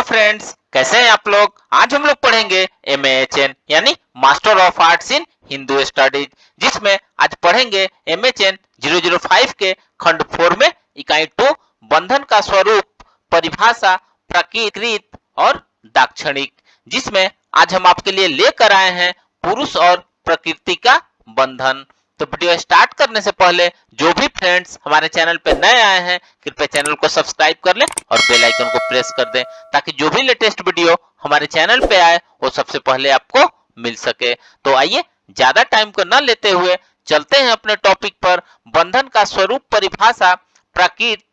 Friends, कैसे हैं आप लोग। आज हम लोग पढ़ेंगे MAHN यानी master of arts in Hindu studies, जिसमें आज पढ़ेंगे MHN 005 के खंड 4 में इकाई 2 बंधन का स्वरूप, परिभाषा, प्राकृत और दाक्षणिक, जिसमें आज हम आपके लिए लेकर आए हैं पुरुष और प्रकृति का बंधन। तो वीडियो स्टार्ट करने से पहले जो भी फ्रेंड्स हमारे चैनल पे नए आए हैं, कृपया चैनल को सब्सक्राइब कर लें और बेल आइकन को प्रेस कर दें, ताकि जो भी लेटेस्ट वीडियो हमारे चैनल पे आए वो सबसे पहले आपको मिल सके। तो आइए ज्यादा टाइम को न लेते हुए चलते हैं अपने टॉपिक पर। बंधन का स्वरूप, परिभाषा, प्राकृत,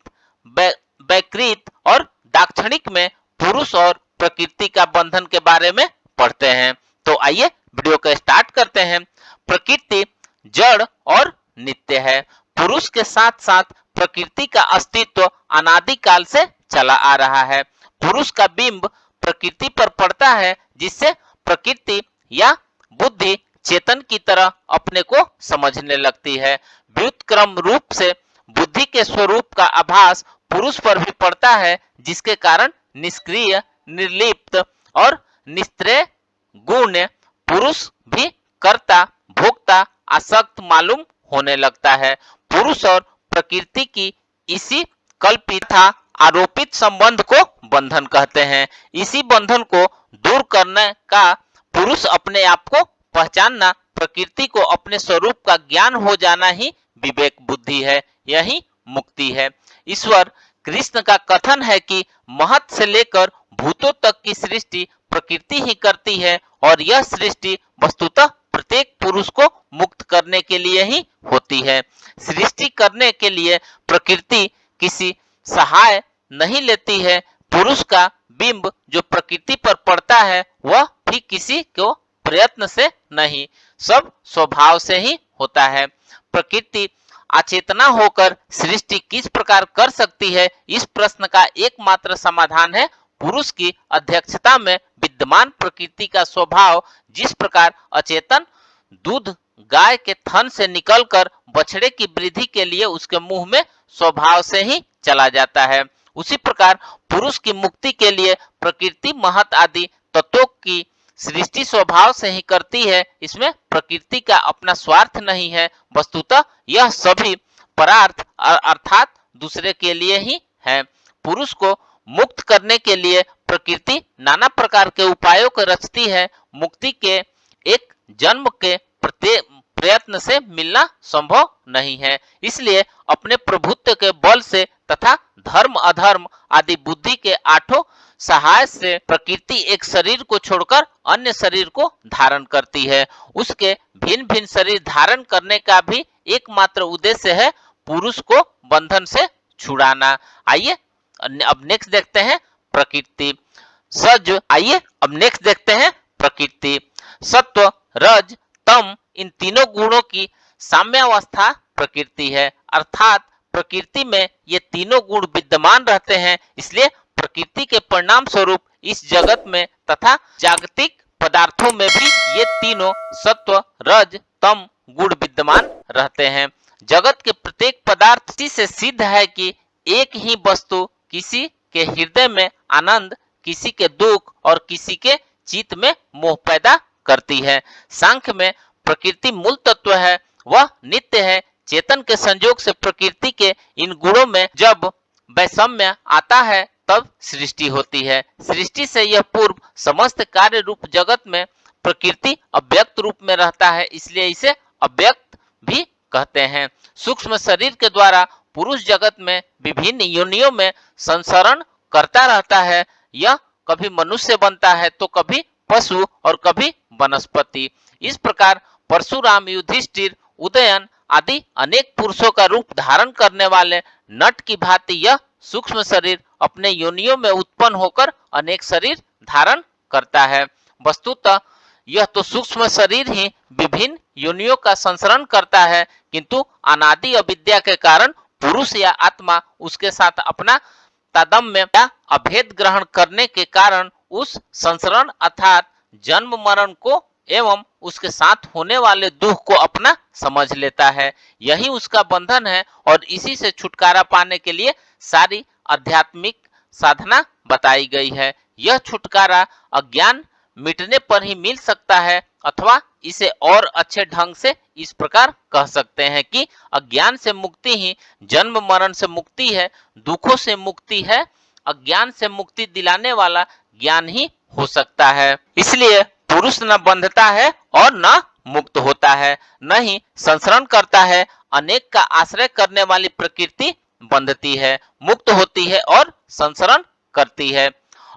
वैकृत और दाक्षणिक में पुरुष और प्रकृति का बंधन के बारे में पढ़ते हैं। तो आइए वीडियो को स्टार्ट करते हैं। प्रकृति जड़ और नित्य है। पुरुष के साथ साथ प्रकृति का अस्तित्व अनादिकाल से चला आ रहा है। पुरुष का बिंब प्रकृति पर पड़ता है, जिससे प्रकृति या बुद्धि चेतन की तरह अपने को समझने लगती है। व्युत्क्रम रूप से बुद्धि के स्वरूप का आभास पुरुष पर भी पड़ता है, जिसके कारण निष्क्रिय, निर्लिप्त और निस्त्रेय गुण पुरुष भी कर्ता, भोक्ता, आसक्त मालूम होने लगता है। पुरुष और प्रकृति की इसी कल्पित था आरोपित संबंध को बंधन कहते हैं। इसी बंधन को दूर करने का पुरुष अपने आप को पहचानना, प्रकृति को अपने स्वरूप का ज्ञान हो जाना ही विवेक बुद्धि है, यही मुक्ति है। ईश्वर कृष्ण का कथन है कि महत से लेकर भूतों तक की सृष्टि प्रकृति ही करती है, और यह सृष्टि वस्तुतः प्रत्येक पुरुष को मुक्त करने के लिए ही होती है। सृष्टि करने के लिए प्रकृति किसी सहाय नहीं लेती है। पुरुष का बिंब जो प्रकृति पर पड़ता है, वह भी किसी को प्रयत्न से नहीं, सब स्वभाव से ही होता है। प्रकृति अचेतना होकर सृष्टि किस प्रकार कर सकती है, इस प्रश्न का एकमात्र समाधान है पुरुष की अध्यक्षता में विद्यमान प्रकृति का स्वभाव। जिस प्रकार अचेतन दूध गाय के थन से निकलकर बछड़े की वृद्धि के लिए उसके मुंह में स्वभाव से ही चला जाता है, उसी प्रकार पुरुष की मुक्ति के लिए प्रकृति, महत आदि तत्वों की सृष्टि स्वभाव से ही करती है। इसमें प्रकृति का अपना स्वार्थ नहीं है, वस्तुतः यह सभी परार्थ अर्थात दूसरे के लिए ही है। पुरुष को मुक्त करने के लिए प्रकृति नाना प्रकार के उपायों को रचती है। मुक्ति के एक जन्म के प्रयत्न से मिलना संभव नहीं है, इसलिए अपने प्रभुत्व के बल से तथा धर्म, अधर्म आदि बुद्धि के आठों सहाय से प्रकृति एक शरीर को छोड़कर अन्य शरीर को धारण करती है। उसके भिन्न भिन्न शरीर धारण करने का भी एकमात्र उद्देश्य है पुरुष को बंधन से छुड़ाना। आइए अब नेक्स्ट देखते हैं प्रकृति। प्रकृति सत्व, रज, तम, इन तीनों गुणों की साम्यावस्था प्रकृति है, अर्थात प्रकृति में ये तीनों गुण विद्यमान रहते हैं। इसलिए प्रकृति के परिणाम स्वरूप इस जगत में तथा जागतिक पदार्थों में भी ये तीनों सत्व, रज, तम गुण विद्यमान रहते हैं। जगत के प्रत्येक पदार्थ से सिद्ध है कि एक ही वस्तु किसी के हृदय में आनंद, किसी के दुख और किसी के चित्त में मोह पैदा करती है। सांख्य में प्रकृति मूल तत्व है, वह नित्य है। चेतन के संयोग से प्रकृति के इन गुणों में जब वैषम्य आता है, तब सृष्टि होती है। सृष्टि से यह पूर्व समस्त कार्य रूप जगत में प्रकृति अव्यक्त रूप में रहता है, इसलिए इसे अव्यक्त भी कहते हैं। सूक्ष्म शरीर के द्वारा पुरुष जगत में विभिन्न योनियों में संसरण करता रहता है। यह कभी मनुष्य बनता है, तो कभी पशु और कभी वनस्पति। इस प्रकार परशुराम, युधिष्ठिर, उदयन आदि अनेक पुरुषों का रूप धारण करने वाले नट की भांति यह सूक्ष्म शरीर अपने योनियों में उत्पन्न होकर अनेक शरीर धारण करता है। वस्तुतः यह तो सूक्ष्म शरीर ही विभिन्न योनियों का संसरण करता है, किंतु अनादि अविद्या के कारण पुरुष या आत्मा उसके साथ अपना तादात्म्य या अभेद ग्रहण करने के कारण उस संसरण अर्थात जन्म मरण को एवं उसके साथ होने वाले दुख को अपना समझ लेता है। यही उसका बंधन है, और इसी से छुटकारा पाने के लिए सारी आध्यात्मिक साधना बताई गई है। यह छुटकारा अज्ञान मिटने पर ही मिल सकता है, अथवा इसे और अच्छे ढंग से इस प्रकार कह सकते हैं कि अज्ञान से मुक्ति ही जन्म मरण से मुक्ति है, दुखों से मुक्ति है। अज्ञान से मुक्ति दिलाने वाला ज्ञान ही हो सकता है। इसलिए पुरुष न बंधता है और न मुक्त होता है, न ही संसरण करता है। अनेक का आश्रय करने वाली प्रकृति बंधती है, मुक्त होती है और संसरण करती है।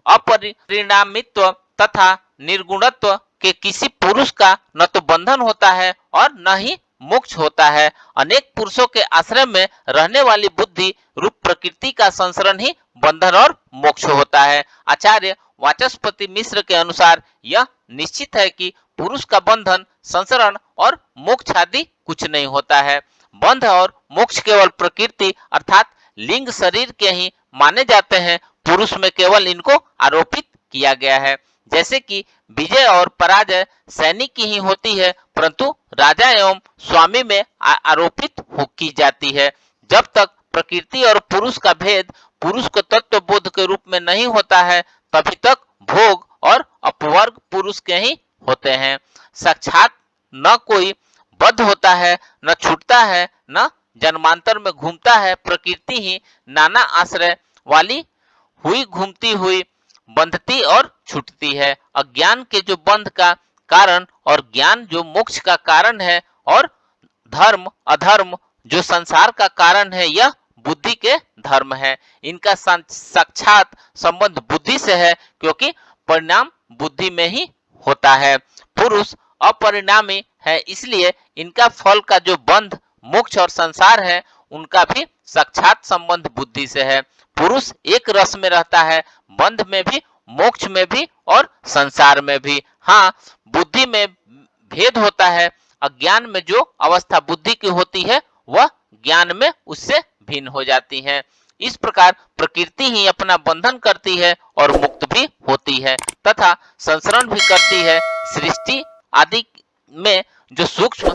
अपरिणामित्व तथा निर्गुणत्व के किसी पुरुष का न तो बंधन होता है और न ही मोक्ष होता है। अनेक पुरुषों के आश्रय में रहने वाली बुद्धि रूप प्रकृति का संसरण ही बंधन और मोक्ष होता है। आचार्य वाचस्पति मिश्र के अनुसार यह निश्चित है कि पुरुष का बंधन, संसरण और मोक्ष आदि कुछ नहीं होता है। बंध और मोक्ष केवल प्रकृति अर्थात लिंग शरीर के ही माने जाते हैं। पुरुष में केवल इनको आरोपित किया गया है। जैसे कि विजय और पराजय सैनिक की ही होती है, परंतु राजा एवं स्वामी में आरोपित की जाती है। जब तक प्रकृति और पुरुष का भेद पुरुष को तत्व बोध के रूप में नहीं होता है, तभी तक भोग और अपवर्ग पुरुष के ही होते हैं। साक्षात न कोई बद्ध होता है, न छूटता है, न जन्मांतर में घूमता है। प्रकृति ही नाना आश्रय वाली हुई घूमती हुई बंधती और छूटती है। अज्ञान के जो बंध का कारण और ज्ञान जो मोक्ष का कारण है, और धर्म अधर्म जो संसार का कारण है, यह बुद्धि के धर्म है। इनका साक्षात संबंध बुद्धि से है, क्योंकि परिणाम बुद्धि में ही होता है। पुरुष अपरिणामी है, इसलिए इनका फल का जो बंध मोक्ष और संसार है, उनका भी साक्षात संबंध बुद्धि से है। पुरुष एक रस में रहता है, बंध में भी, मोक्ष में भी और संसार में भी। हाँ, बुद्धि में भेद होता है। अज्ञान में जो अवस्था बुद्धि की होती है, वह ज्ञान में उससे भिन्न हो जाती है। इस प्रकार प्रकृति ही अपना बंधन करती है और मुक्त भी होती है तथा संसरण भी करती है। सृष्टि आदि में जो सूक्ष्म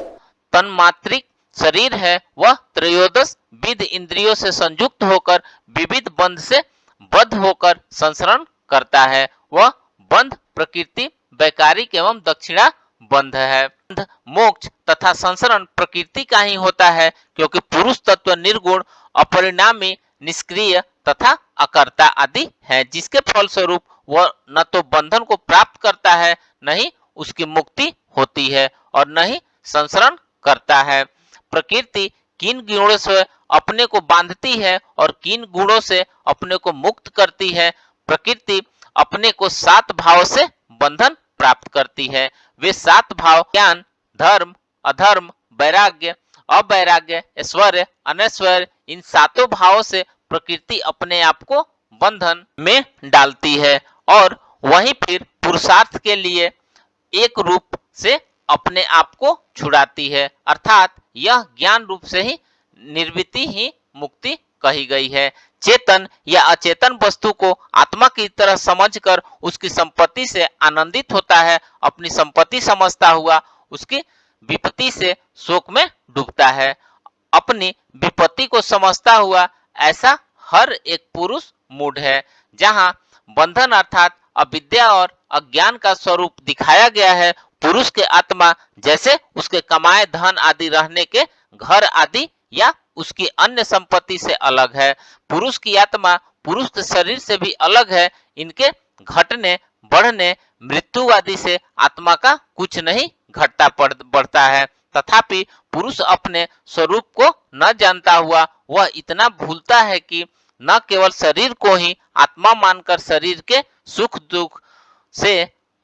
तन्मात्रिक शरीर है, वह त्रयोदश विध इंद्रियों से संयुक्त होकर विविध बंध से बद्ध होकर संसरण करता है। वह बंध प्रकृति वैकारिक एवं दक्षिणा बंध है। मोक्ष तथा संसरण प्रकृति का ही होता है, क्योंकि पुरुष तत्व निर्गुण, अपरिणामी, निष्क्रिय तथा अकर्ता आदि है, जिसके फलस्वरूप वह न तो बंधन को प्राप्त करता है, न ही उसकी मुक्ति होती है और न ही संसरण करता है। प्रकृति किन गुणों से अपने को बांधती है और किन गुणों से अपने को मुक्त करती है? प्रकृति अपने को 7 भाव से बंधन प्राप्त करती है। वे 7 भाव ज्ञान, धर्म, अधर्म, वैराग्य, अवैराग्य, ऐश्वर्य, अनैश्वर्य, इन 7 भावों से प्रकृति अपने आप को बंधन में डालती है और वहीं फिर पुरुषार्थ के लिए एक रूप से अपने आप को छुड़ाती है, अर्थात यह ज्ञान रूप से ही निर्वृत्ति ही मुक्ति कही गई है। चेतन या अचेतन वस्तु को आत्मा की तरह समझकर उसकी संपत्ति से आनंदित होता है, अपनी संपत्ति समझता हुआ उसकी विपत्ति से शोक में डूबता है। अपनी विपत्ति को समझता हुआ ऐसा हर एक पुरुष मूढ़ है। जहाँ बंधन अर्थात अविद्या और अज्ञान का स्वरूप दिखाया गया है, पुरुष के आत्मा जैसे उसके कमाए धन आदि रहने के घर आदि या उसकी अन्य संपत्ति से अलग है। पुरुष की आत्मा पुरुष के शरीर से भी अलग है। इनके घटने, बढ़ने, मृत्यु आदि से आत्मा का कुछ नहीं घटता बढ़ता है। तथापि पुरुष अपने स्वरूप को न जानता हुआ वह इतना भूलता है कि न केवल शरीर को ही आत्मा मानकर शरीर के सुख दुख से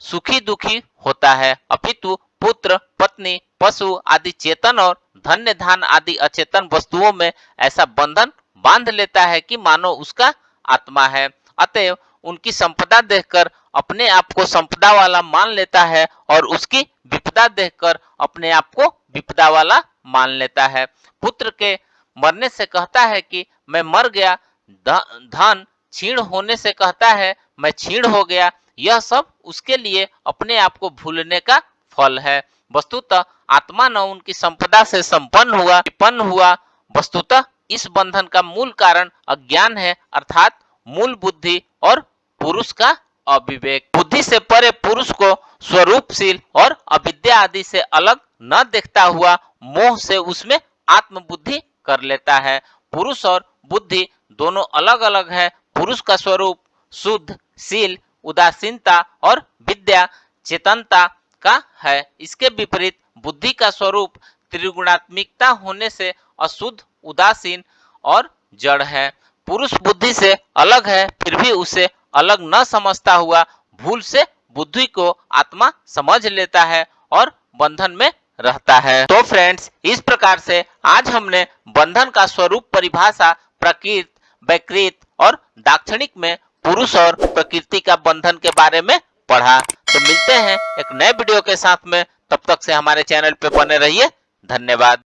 सुखी दुखी होता है, अपितु पुत्र, पत्नी, पशु आदि चेतन और धन्य धान आदि अचेतन वस्तुओं में ऐसा बंधन बांध लेता है कि मानो उसका आत्मा है। अतएव उनकी संपदा देखकर अपने आप को संपदा वाला मान लेता है और उसकी विपदा देखकर अपने आप को विपदा वाला मान लेता है। पुत्र के मरने से कहता है कि मैं मर गया, धन छीण होने से कहता है मैं छीण हो गया। यह सब उसके लिए अपने आप को भूलने का फल है। वस्तुतः आत्मा न उनकी संपदा से विपन्न हुआ। वस्तुतः इस बंधन का मूल कारण अज्ञान है, अर्थात मूल बुद्धि और पुरुष का अविवेक। बुद्धि से परे पुरुष को स्वरूपशील और अविद्या आदि से अलग न देखता हुआ मोह से उसमें आत्मबुद्धि कर लेता है। पुरुष और बुद्धि दोनों अलग अलग है। पुरुष का स्वरूप शुद्ध, शील, उदासीनता और विद्या चेतनता का है। इसके विपरीत बुद्धि का स्वरूप त्रिगुणात्मिकता होने से अशुद्ध, उदासीन और जड़ है। पुरुष बुद्धि से अलग है, फिर भी उसे अलग न समझता हुआ भूल से बुद्धि को आत्मा समझ लेता है और बंधन में रहता है। तो फ्रेंड्स, इस प्रकार से आज हमने बंधन का स्वरूप परिभाषा, प्रकृत, वैकृत और दाक्षिणिक में पुरुष और प्रकृति का बंधन के बारे में पढ़ा। तो मिलते हैं एक नए वीडियो के साथ में, तब तक से हमारे चैनल पे बने रहिए। धन्यवाद।